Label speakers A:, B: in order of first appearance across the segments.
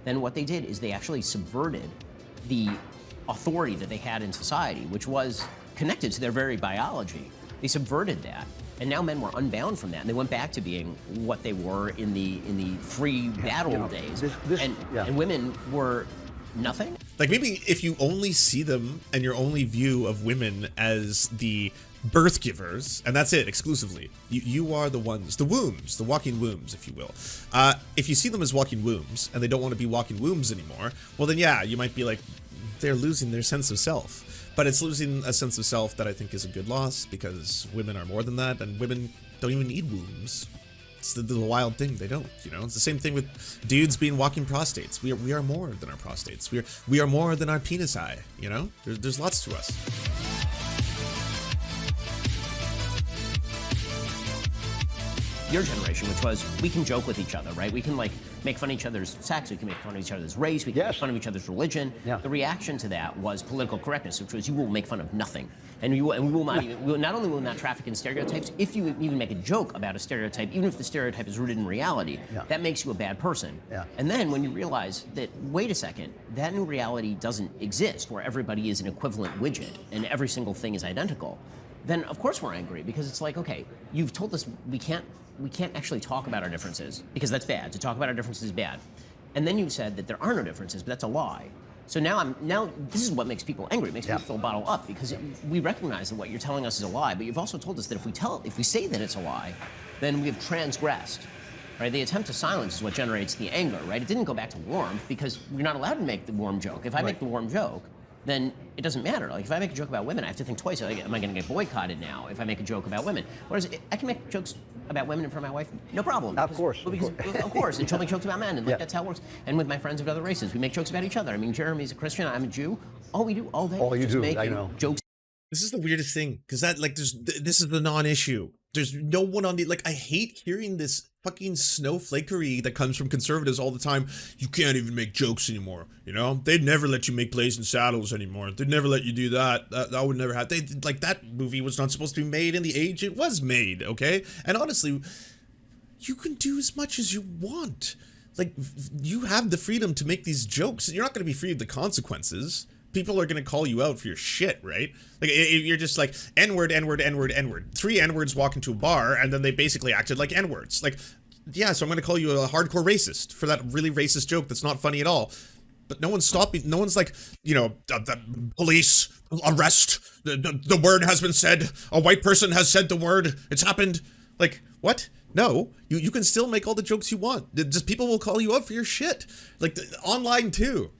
A: then what they did is they actually subverted the authority that they had in society, which was connected to their very biology. They subverted that, and now men were unbound from that, and they went back to being what they were in the free battle days. And women were nothing.
B: Like, maybe if you only see them and your only view of women as the birth givers, and that's it exclusively, you are the ones, the wombs, the walking wombs, if you will. If you see them as walking wombs and they don't want to be walking wombs anymore, well then yeah, you might be like, they're losing their sense of self. But it's losing a sense of self that I think is a good loss, because women are more than that, and women don't even need wombs. It's the wild thing, they don't, you know? It's the same thing with dudes being walking prostates. We are more than our prostates. We are more than our penis eye, you know? There's lots to us.
A: Your generation, which was, we can joke with each other, right? We can like make fun of each other's sex, we can make fun of each other's race, we can make fun of each other's religion.
C: Yeah.
A: The reaction to that was political correctness, which was, you will make fun of nothing. And we will not even, not only will we not traffic in stereotypes, if you even make a joke about a stereotype, even if the stereotype is rooted in reality, that makes you a bad person. And then when you realize that, wait a second, that new reality doesn't exist, where everybody is an equivalent widget and every single thing is identical, then of course we're angry, because it's like, okay, you've told us we can't actually talk about our differences, because that's bad. To talk about our differences is bad. And then you said that there are no differences, but that's a lie. So now this is what makes people angry. It makes people feel bottled up, because we recognize that what you're telling us is a lie, but you've also told us that if we say that it's a lie, then we have transgressed. Right? The attempt to silence is what generates the anger, right? It didn't go back to warmth, because you're not allowed to make the warm joke. If I make the warm joke, then it doesn't matter. Like, if I make a joke about women, I have to think twice. Like, am I going to get boycotted now if I make a joke about women? Whereas I can make jokes about women in front of my wife, no problem.
C: Of course.
A: Of course. And she'll make jokes about men, and like, that's how it works. And with my friends of other races, we make jokes about each other. I mean, Jeremy's a Christian, I'm a Jew. All we do all day is just make jokes.
B: This is the weirdest thing, because this is the non-issue. There's no one on the, like, I hate hearing this fucking snowflakery that comes from conservatives all the time. You can't even make jokes anymore, you know? They'd never let you make Blazing Saddles anymore. They'd never let you do that. That would never happen. Like, that movie was not supposed to be made in the age it was made, okay? And honestly, you can do as much as you want. Like, you have the freedom to make these jokes. You're not going to be free of the consequences. People are going to call you out for your shit, right? Like, you're just like, N-word, N-word, N-word, N-word. 3 N-words walk into a bar, and then they basically acted like N-words. Like, yeah, so I'm going to call you a hardcore racist for that really racist joke that's not funny at all. But no one's stopping. No one's like, you know, the police, arrest, the word has been said. A white person has said the word. It's happened. Like, what? No, you can still make all the jokes you want. Just people will call you out for your shit. Like, online too.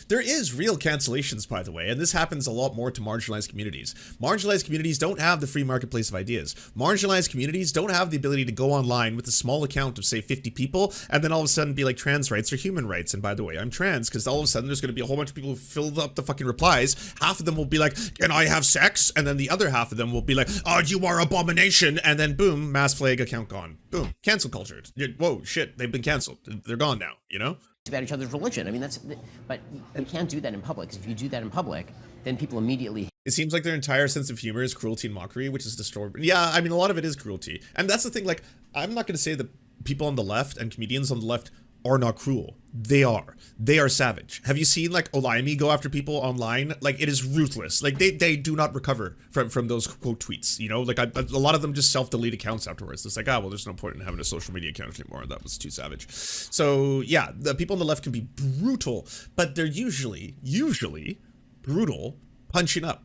B: There is real cancellations, by the way, and this happens a lot more to marginalized communities. Marginalized communities don't have the free marketplace of ideas. Marginalized communities don't have the ability to go online with a small account of, say, 50 people, and then all of a sudden be like, trans rights or human rights. And by the way, I'm trans, because all of a sudden there's going to be a whole bunch of people who fill up the fucking replies. Half of them will be like, can I have sex? And then the other half of them will be like, oh, you are abomination. And then boom, mass flag account gone. Boom, cancel culture. Whoa, shit, they've been canceled. They're gone now, you know?
A: About each other's religion. I mean, but you can't do that in public, because if you do that in public, then people immediately...
B: It seems like their entire sense of humor is cruelty and mockery, which is distorted. Yeah, I mean, a lot of it is cruelty. And that's the thing, like, I'm not going to say that people on the left and comedians on the left are not cruel. They are. They are savage. Have you seen, like, Olaimi go after people online? Like, it is ruthless. Like, they do not recover from those quote tweets, you know? Like, a lot of them just self-delete accounts afterwards. It's like, well, there's no point in having a social media account anymore. That was too savage. So, yeah, the people on the left can be brutal, but they're usually brutal punching up.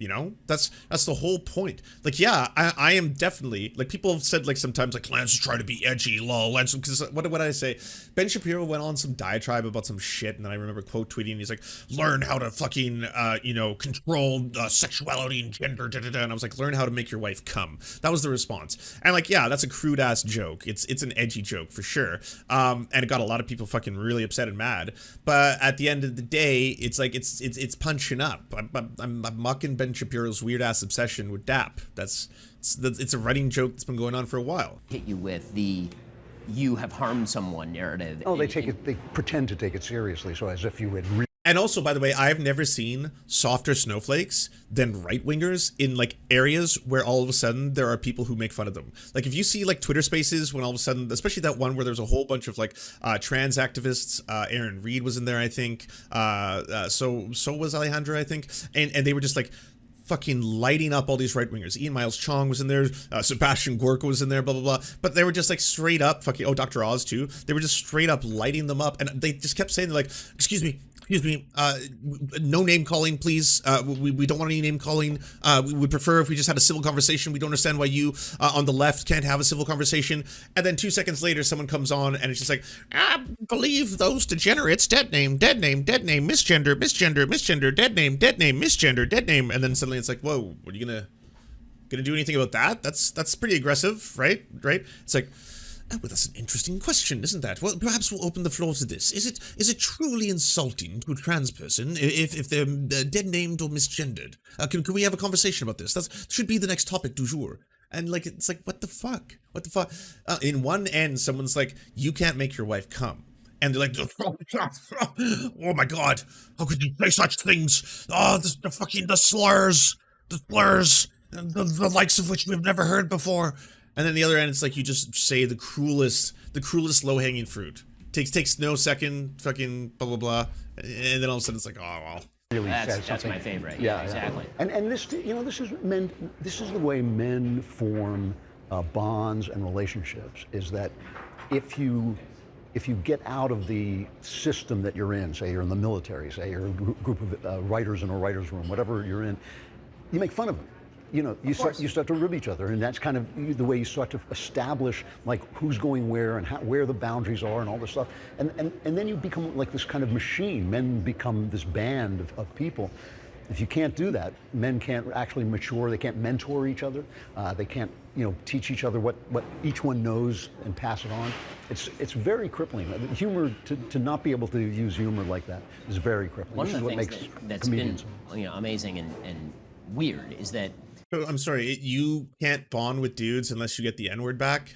B: You know, that's the whole point. Like, yeah, I am definitely, like, people have said, like, sometimes, like, Lance is trying to be edgy, lol. Lance, because what did I say? Ben Shapiro went on some diatribe about some shit, and then I remember quote tweeting, he's like, learn how to fucking, you know, control sexuality and gender, and I was like, learn how to make your wife come. That was the response. And, like, yeah, that's a crude ass joke. It's an edgy joke for sure. And it got a lot of people fucking really upset and mad. But at the end of the day, it's like, it's punching up. I'm mocking Ben Shapiro's weird ass obsession with DAP. It's a running joke that's been going on for a while.
A: Hit you with the you have harmed someone narrative.
C: Oh, they pretend to take it seriously, so as if you had
B: And also, by the way, I've never seen softer snowflakes than right-wingers in like areas where all of a sudden there are people who make fun of them. Like if you see like Twitter spaces when all of a sudden, especially that one where there's a whole bunch of like trans activists, Aaron Reed was in there, I think. So was Alejandra, I think. And they were just like fucking lighting up all these right-wingers. Ian Miles Chong was in there, Sebastian Gorka was in there, blah, blah, blah. But they were just like straight up fucking, oh, Dr. Oz too. They were just straight up lighting them up. And they just kept saying, they're like, excuse me, no name calling, please. We don't want any name calling. We would prefer if we just had a civil conversation. We don't understand why you on the left can't have a civil conversation. And then 2 seconds later, someone comes on and it's just like, I believe those degenerates, dead name, misgender, dead name, misgender, dead name. And then suddenly it's like, whoa, what are you gonna do anything about that? That's pretty aggressive, right? It's like, oh, well, that's an interesting question, isn't that? Well, perhaps we'll open the floor to this. Is it truly insulting to a trans person if they're dead named or misgendered? Can we have a conversation about this? That should be the next topic du jour. And like, it's like, what the fuck? What the fuck? In one end, someone's like, you can't make your wife come. And they're like, oh my God, how could you say such things? Oh, the slurs, the likes of which we've never heard before. And then the other end, it's like you just say the cruelest low-hanging fruit. Takes no second, fucking blah, blah, blah. And then all of a sudden it's like, oh, well.
C: Really
A: that's my favorite. Yeah, exactly.
C: And this, this is men. This is the way men form bonds and relationships. Is that if you get out of the system that you're in, say you're in the military, say you're a group of writers in a writer's room, whatever you're in, you make fun of them. You start to rib each other, and that's kind of the way you start to establish like who's going where and where the boundaries are and all this stuff. And then you become like this kind of machine. Men become this band of people. If you can't do that, men can't actually mature. They can't mentor each other. They can't teach each other what each one knows and pass it on. It's very crippling. Humor, to not be able to use humor like that is very crippling.
A: One of the things that's been amazing and weird is that.
B: I'm sorry, you can't bond with dudes unless you get the N-word back?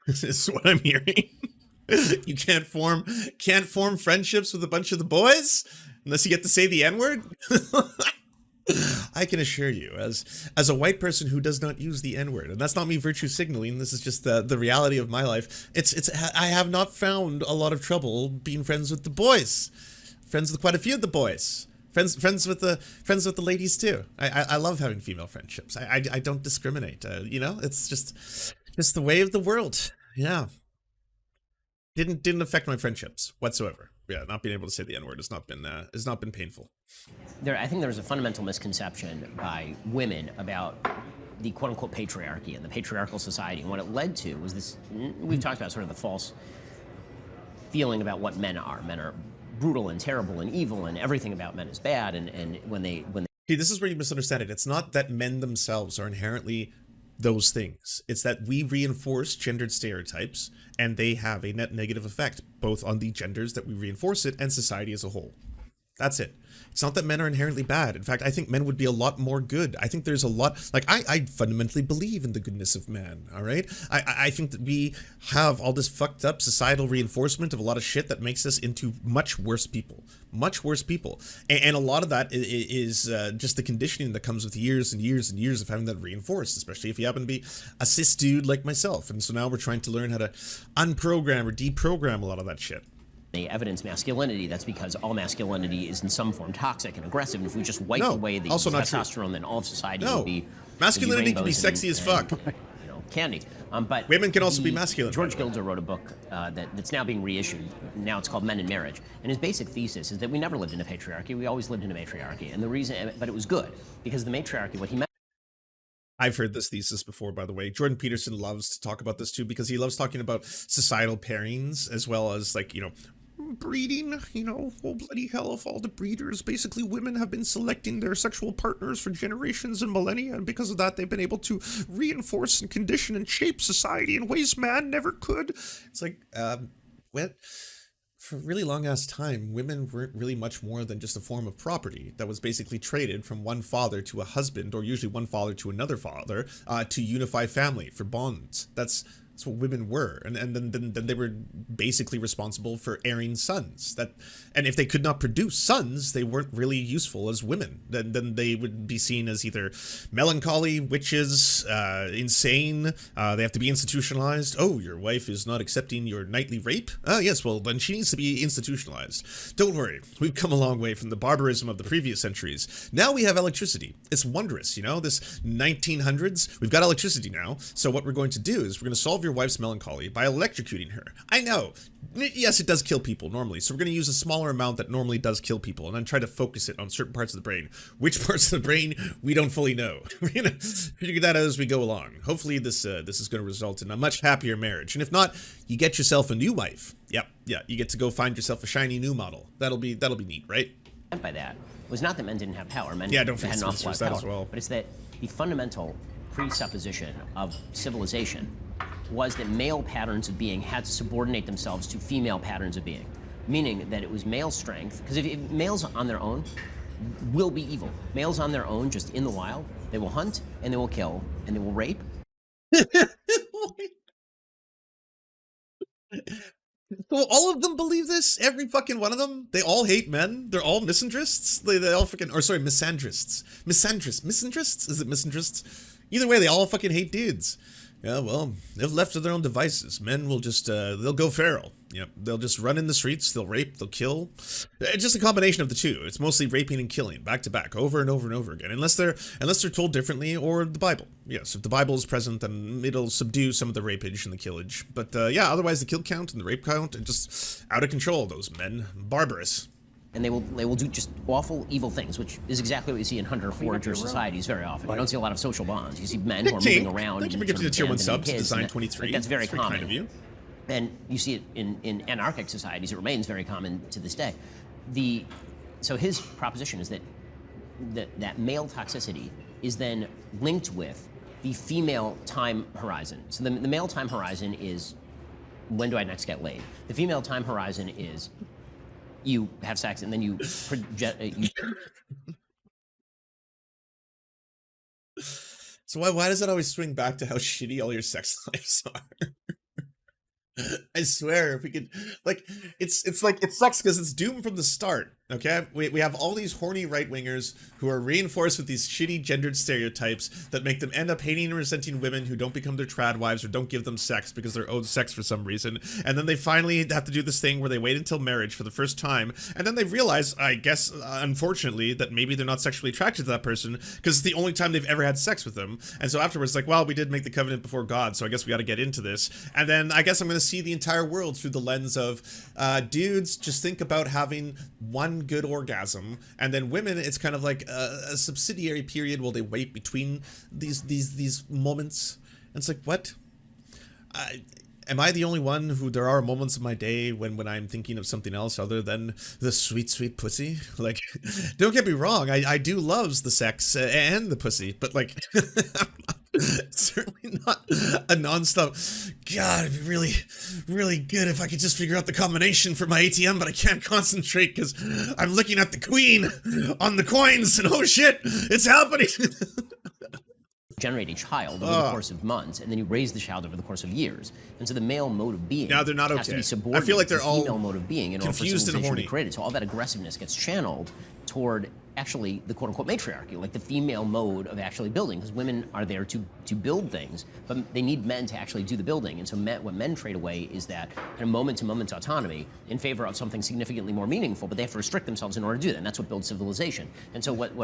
B: This is what I'm hearing. You can't form friendships with a bunch of the boys unless you get to say the N-word? I can assure you, as a white person who does not use the N-word, and that's not me virtue signaling, this is just the reality of my life, I have not found a lot of trouble being friends with the boys. Friends with quite a few of the boys. Friends with the ladies too. I love having female friendships. I don't discriminate. It's just the way of the world. Yeah. Didn't affect my friendships whatsoever. Yeah, not being able to say the N-word has not been painful.
A: I think there was a fundamental misconception by women about the quote-unquote patriarchy and the patriarchal society, and what it led to was this. We've talked about sort of the false feeling about what men are. Men are brutal and terrible and evil, and everything about men is bad. And when they
B: See, this is where you misunderstand it. It's not that men themselves are inherently those things. It's that we reinforce gendered stereotypes, and they have a net negative effect both on the genders that we reinforce it and society as a whole. That's it. It's not that men are inherently bad. In fact, I think men would be a lot more good. I think there's a lot, like, I fundamentally believe in the goodness of man, all right? I think that we have all this fucked up societal reinforcement of a lot of shit that makes us into much worse people. Much worse people. And a lot of that is just the conditioning that comes with years and years and years of having that reinforced, especially if you happen to be a cis dude like myself. And so now we're trying to learn how to unprogram or deprogram a lot of that shit.
A: They evidence masculinity, that's because all masculinity is in some form toxic and aggressive, and if we just wipe away the testosterone, then all of society would be
B: masculinity can be sexy as fuck.
A: Candy. But
B: women can also be masculine.
A: George Gilder wrote a book that's now being reissued. Now it's called Men in Marriage, and his basic thesis is that we never lived in a patriarchy. We always lived in a matriarchy, and the reason, but it was good because the matriarchy, what he meant.
B: I've heard this thesis before, by the way. Jordan Peterson loves to talk about this too, because he loves talking about societal pairings as well as, like, breeding, oh bloody hell, of all the breeders, basically women have been selecting their sexual partners for generations and millennia, and because of that they've been able to reinforce and condition and shape society in ways man never could. It's like, what? For a really long ass time, women weren't really much more than just a form of property that was basically traded from one father to a husband, or usually one father to another father, to unify family for bonds. That's That's what women were, and then they were basically responsible for airing sons. And if they could not produce sons, they weren't really useful as women. Then they would be seen as either melancholy, witches, insane. They have to be institutionalized. Oh, your wife is not accepting your nightly rape? Oh, yes, well, then she needs to be institutionalized. Don't worry, we've come a long way from the barbarism of the previous centuries. Now we have electricity. It's wondrous, you know, this 1900s, we've got electricity now. So what we're going to do is we're going to solve your wife's melancholy by electrocuting her. I know. Yes, it does kill people normally, so we're going to use a smaller amount that normally does kill people, and then try to focus it on certain parts of the brain. Which parts of the brain, we don't fully know. We're going to figure that out as we go along. Hopefully this is going to result in a much happier marriage, and if not, you get yourself a new wife. Yep, yeah, you get to go find yourself a shiny new model. That'll be neat, right?
A: By that was not that men didn't have power. Men
B: don't
A: had
B: forget
A: an awful lot of
B: that
A: power,
B: as well.
A: but it's that the fundamental presupposition of civilization was that male patterns of being had to subordinate themselves to female patterns of being, meaning that it was male strength, because if males on their own will be evil. Males on their own, just in the wild, they will hunt, and they will kill, and they will rape.
B: So all of them believe this? Every fucking one of them? They all hate men? They're all misandrists? They all fucking, or sorry, misandrists. Misandrists? Is it misandrists? Either way, they all fucking hate dudes. Yeah, well, if left to their own devices, men will just, they'll go feral. Yep, they'll just run in the streets, they'll rape, they'll kill. It's just a combination of the two. It's mostly raping and killing, back to back, over and over and over again. Unless they're told differently, or the Bible. Yes, if the Bible is present, then it'll subdue some of the rapage and the killage. But yeah, otherwise the kill count and the rape count are just out of control, those men. Barbarous.
A: And they will do just awful, evil things, which is exactly what you see in hunter-forager societies very often. You don't see a lot of social bonds. You see men who are moving around.
B: Thank you for giving the tier 1 subs, Design 23.
A: That's very common.
B: Kind of you.
A: And you see it in anarchic societies. It remains very common to this day. So his proposition is that male toxicity is then linked with the female time horizon. So the male time horizon is, when do I next get laid? The female time horizon is, you have sex and then you project.
B: So why does that always swing back to how shitty all your sex lives are? I swear, if we could, like, it's like, it sucks because it's doomed from the start. Okay, we have all these horny right-wingers who are reinforced with these shitty gendered stereotypes that make them end up hating and resenting women who don't become their trad wives or don't give them sex because they're owed sex for some reason. And then they finally have to do this thing where they wait until marriage for the first time, and then they realize, I guess, unfortunately, that maybe they're not sexually attracted to that person because it's the only time they've ever had sex with them. And so afterwards, like, well, we did make the covenant before God, so I guess we got to get into this. And then I guess I'm going to see the entire world through the lens of dudes, just think about having one good orgasm, and then women, it's kind of like a subsidiary period while they wait between these moments. And it's like, what? Am I the only one who there are moments of my day when I'm thinking of something else other than the sweet, sweet pussy? Like, don't get me wrong, I do loves the sex and the pussy, but like, certainly not a non-stop. God, it'd be really, really good if I could just figure out the combination for my ATM, but I can't concentrate because I'm looking at the queen on the coins, and oh shit, it's happening.
A: Generate a child over the course of months, and then you raise the child over the course of years. And so the male mode of being
B: now they're not
A: has to be subordinate
B: I feel like they're
A: to the
B: all
A: female mode of being in order for
B: confused and
A: civilization to
B: horny.
A: be created. So all that aggressiveness gets channeled toward actually the quote-unquote matriarchy, like the female mode of actually building, because women are there to build things, but they need men to actually do the building. And so what men trade away is that kind of moment-to-moment autonomy in favor of something significantly more meaningful, but they have to restrict themselves in order to do that, and that's what builds civilization. And so what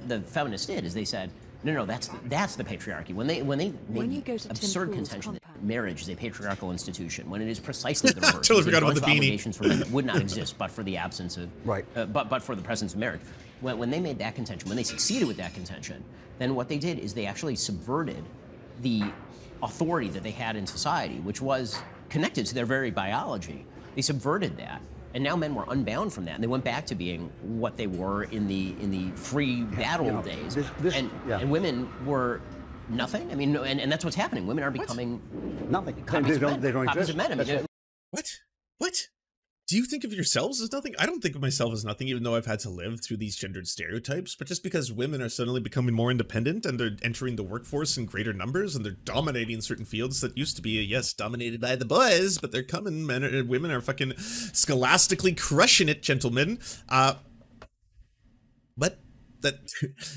A: the feminists did is they said, no, that's the patriarchy. When they made the absurd contention that marriage is a patriarchal institution, when it is precisely the reverse.
B: Totally forgot about the beanie.
A: Obligations for men that would not exist but for the absence of,
C: right.
A: But for the presence of marriage. When they made that contention, when they succeeded with that contention, then what they did is they actually subverted the authority that they had in society, which was connected to their very biology. They subverted that. And now men were unbound from that, and they went back to being what they were in the free battle days. And women were nothing. I mean, and that's what's happening. Women are becoming
C: nothing.
A: Copies of men.
C: They don't
A: Copies
C: exist.
A: of men. I mean,
B: What? Do you think of yourselves as nothing? I don't think of myself as nothing, even though I've had to live through these gendered stereotypes. But just because women are suddenly becoming more independent and they're entering the workforce in greater numbers and they're dominating certain fields that used to be, yes, dominated by the boys, but they're coming. Men and women are fucking scholastically crushing it, gentlemen. But that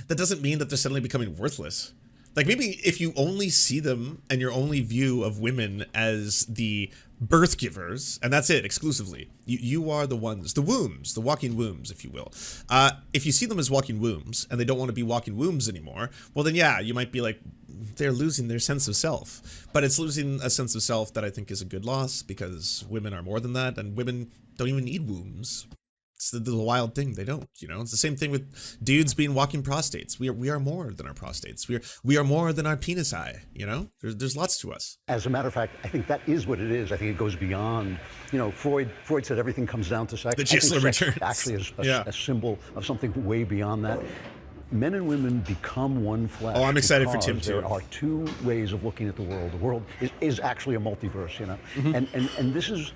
B: doesn't mean that they're suddenly becoming worthless. Like, maybe if you only see them and your only view of women as the birth givers, and that's it exclusively, you are the ones, the wombs, the walking wombs, if you will. If you see them as walking wombs and they don't want to be walking wombs anymore, well then yeah, you might be like, they're losing their sense of self. But it's losing a sense of self that I think is a good loss, because women are more than that, and women don't even need wombs. It's the wild thing. They don't, you know. It's the same thing with dudes being walking prostates. We are more than our prostates. We are more than our penis eye. You know, there's lots to us.
C: As a matter of fact, I think that is what it is. I think it goes beyond. You know, Freud said everything comes down to sex.
B: The Gisela returns.
C: Actually, is a symbol of something way beyond that. Men and women become one flesh.
B: Oh, I'm excited for Tim too.
C: There are two ways of looking at the world. The world is actually a multiverse. You know, and this is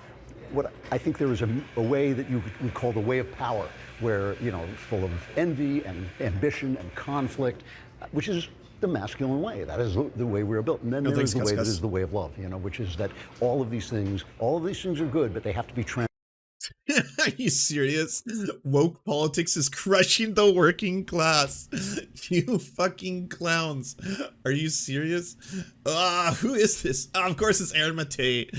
C: what I think there is a way that you would call the way of power, where, you know, full of envy and ambition and conflict, which is the masculine way. That is the way we are built. And then there is the way that is the way of love, you know, which is that all of these things are good, but they have to be
B: Are you serious? Woke politics is crushing the working class. You fucking clowns. Are you serious? Who is this? Of course it's Aaron Matei.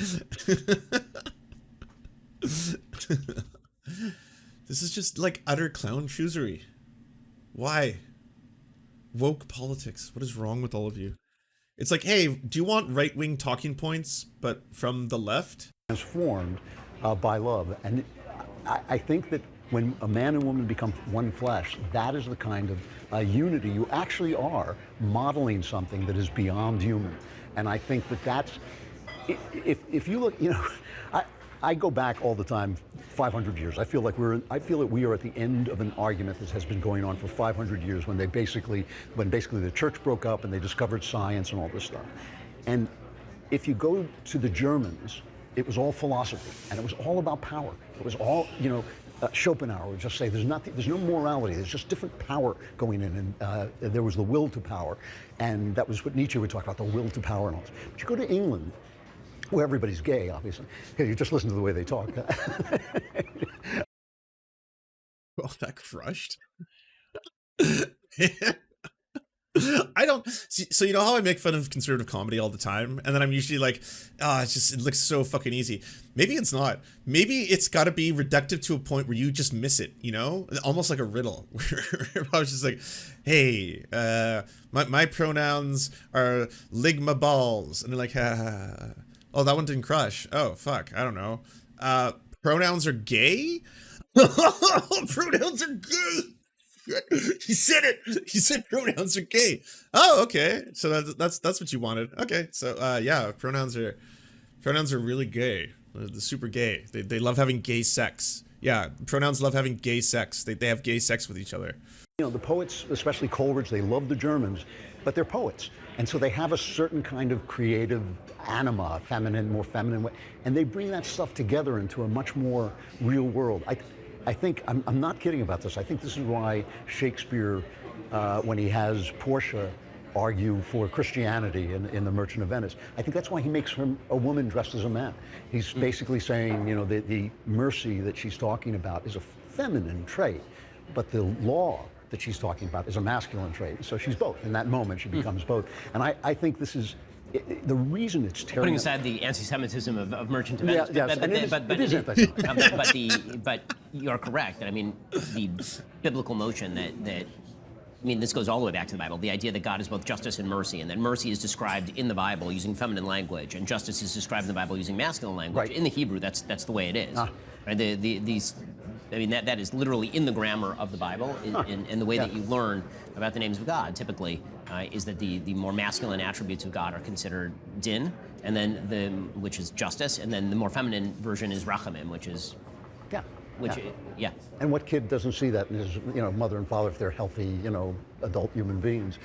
B: This is just like utter clown choosery. Why? Woke politics. What is wrong with all of you? It's like, hey, do you want right-wing talking points, but from the left?
C: Transformed by love. And I think that when a man and woman become one flesh, that is the kind of unity. You actually are modeling something that is beyond human. And I think that that's, if you look, you know, I go back all the time, 500 years. I feel that we are at the end of an argument that has been going on for 500 years, when basically the church broke up and they discovered science and all this stuff. And if you go to the Germans, it was all philosophy, and it was all about power. It was all, you know, Schopenhauer would just say there's no morality, there's just different power going in, and there was the will to power, and that was what Nietzsche would talk about, the will to power and all this. But you go to England, where everybody's gay, obviously. You just listen to the way they talk.
B: Well, that crushed. I don't see, so you know how I make fun of conservative comedy all the time, and then I'm usually like, it looks so fucking easy. Maybe it's not. Maybe it's got to be reductive to a point where you just miss it, you know, almost like a riddle. Where I was just like, hey, my pronouns are ligma balls, and they're like, ha. Oh, that one didn't crush. Oh, fuck. I don't know. Pronouns are gay? Pronouns are gay. He said it. He said pronouns are gay. Oh, okay. So that's what you wanted. Okay. So yeah, pronouns are really gay. They're super gay. They love having gay sex. Yeah, pronouns love having gay sex. They have gay sex with each other.
C: You know, the poets, especially Coleridge, they love the Germans, but they're poets. And so they have a certain kind of creative anima, more feminine way, and they bring that stuff together into a much more real world. I think, I'm not kidding about this, I think this is why Shakespeare, when he has Portia argue for Christianity in The Merchant of Venice, I think that's why he makes her a woman dressed as a man. He's basically saying, you know, the mercy that she's talking about is a feminine trait, but the law that she's talking about is a masculine trait. So she's both. In that moment, she becomes both. And I think this is the reason it's tearing.
A: Putting aside the anti-Semitism of Merchant of Venice, but you're correct. I mean, the biblical notion that I mean, this goes all the way back to the Bible. The idea that God is both justice and mercy, and that mercy is described in the Bible using feminine language, and justice is described in the Bible using masculine language. Right. In the Hebrew, that's the way it is. Right? I mean, that is literally in the grammar of the Bible, and the way that you learn about the names of God, typically, is that the more masculine attributes of God are considered din, and then which is justice, and then the more feminine version is rachamim, which is which, yeah.
C: And what kid doesn't see that in his, mother and father if they're healthy, adult human beings?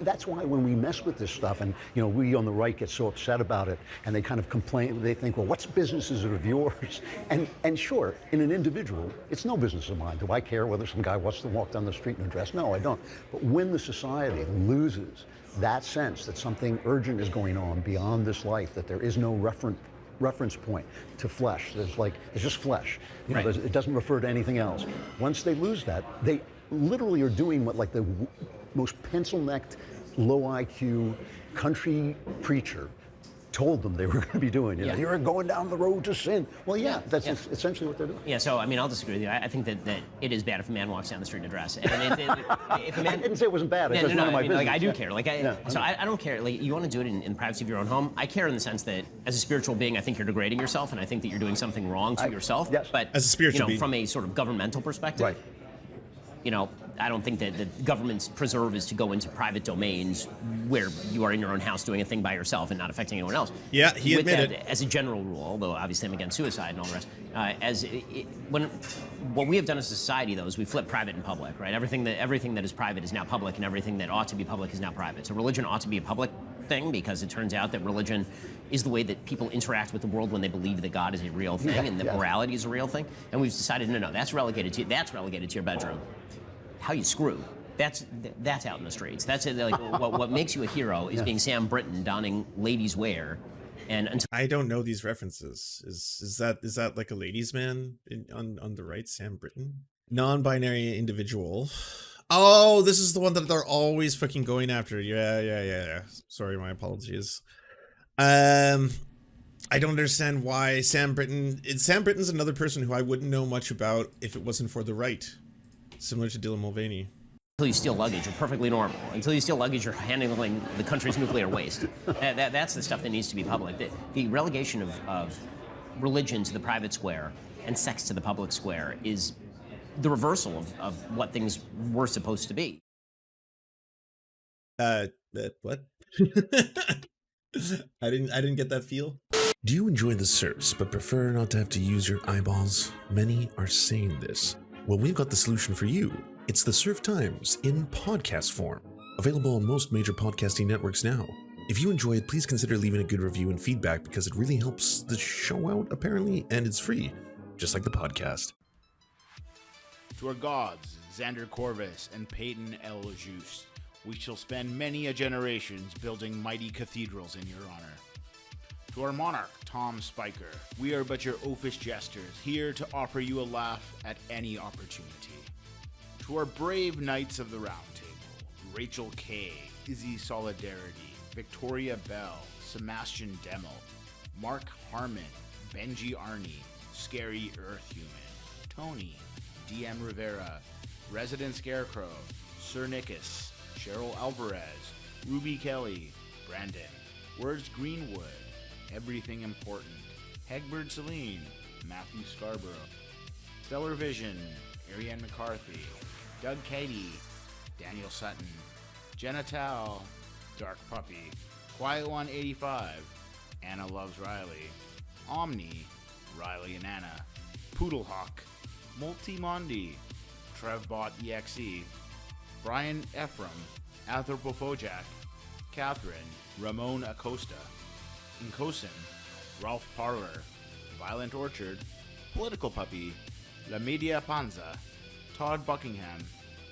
C: That's why when we mess with this stuff, and we on the right get so upset about it, and they kind of complain. They think, well, what's business is it of yours? And sure, in an individual, it's no business of mine. Do I care whether some guy wants to walk down the street in a dress? No, I don't. But when the society loses that sense that something urgent is going on beyond this life, that there is no reference point to flesh. There's just flesh.
A: Right.
C: It doesn't refer to anything else. Once they lose that, they literally are doing what the most pencil-necked, low IQ country preacher told them they were going to be doing. You're going down the road to sin. Well, that's essentially what they're doing.
A: Yeah, so, I'll disagree with you. I think that it is bad if a man walks down the street in a dress. And if a man,
C: I didn't say it wasn't bad. It's just none of my business.
A: I do care. I don't care. You want to do it in the privacy of your own home. I care in the sense that, as a spiritual being, I think you're degrading yourself, and I think that you're doing something wrong to yourself.
C: Yes.
A: But
B: as a spiritual being,
A: from a sort of governmental perspective,
C: right.
A: I don't think that the government's preserve is to go into private domains where you are in your own house doing a thing by yourself and not affecting anyone else.
B: Yeah, he admitted.
A: As a general rule, although obviously I'm against suicide and all the rest. What we have done as a society, though, is we flip private and public, right? Everything that is private is now public, and everything that ought to be public is now private. So religion ought to be a public thing, because it turns out that religion is the way that people interact with the world when they believe that God is a real thing and that morality is a real thing. And we've decided, no, that's relegated to your bedroom. How you screw, that's out in the streets. That's it. What makes you a hero is being Sam Britton donning ladies' wear, and until
B: I don't know these references. Is that like a ladies' man on the right? Sam Britton, non-binary individual. Oh, this is the one that they're always fucking going after. Yeah. Sorry, my apologies. I don't understand why Sam Britton's another person who I wouldn't know much about if it wasn't for the right. Similar to Dylan Mulvaney.
A: Until you steal luggage, you're perfectly normal. Until you steal luggage, you're handling the country's nuclear waste. That's the stuff that needs to be public. The relegation of religion to the private square and sex to the public square is the reversal of what things were supposed to be.
B: What? I didn't get that feel. Do you enjoy the Serfs but prefer not to have to use your eyeballs? Many are saying this. Well, we've got the solution for you. It's the Serf Times in podcast form, available on most major podcasting networks now. If you enjoy it, please consider leaving a good review and feedback, because it really helps the show out, apparently, and it's free, just like the podcast.
D: To our gods, Xander Corvus and Peyton L. Juste, we shall spend many a generations building mighty cathedrals in your honor. To our monarch, Tom Spiker, we are but your oafish jesters, here to offer you a laugh at any opportunity. To our brave knights of the Round Table, Rachel K., Izzy Solidarity, Victoria Bell, Sebastian Demmel, Mark Harmon, Benji Arney, Scary Earth Human, Tony, DM Rivera, Resident Scarecrow, Sir Nickus, Cheryl Alvarez, Ruby Kelly, Brandon, Words Greenwood, Everything Important, Hegbert Celine, Matthew Scarborough, Stellar Vision, Ariane McCarthy, Doug Cady, Daniel Sutton, Jenna Tao, Dark Puppy, Quiet One 85, Anna Loves Riley, Omni, Riley and Anna, Poodlehawk, Multimondi, Trevbot EXE, Brian Ephraim, Anthropophojack, Catherine, Ramon Acosta, Incosin, Ralph Parler, Violent Orchard, Political Puppy, La Media Panza, Todd Buckingham,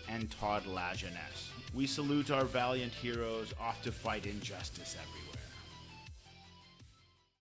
D: and Todd La Jeunesse. We salute our valiant heroes off to fight injustice everywhere.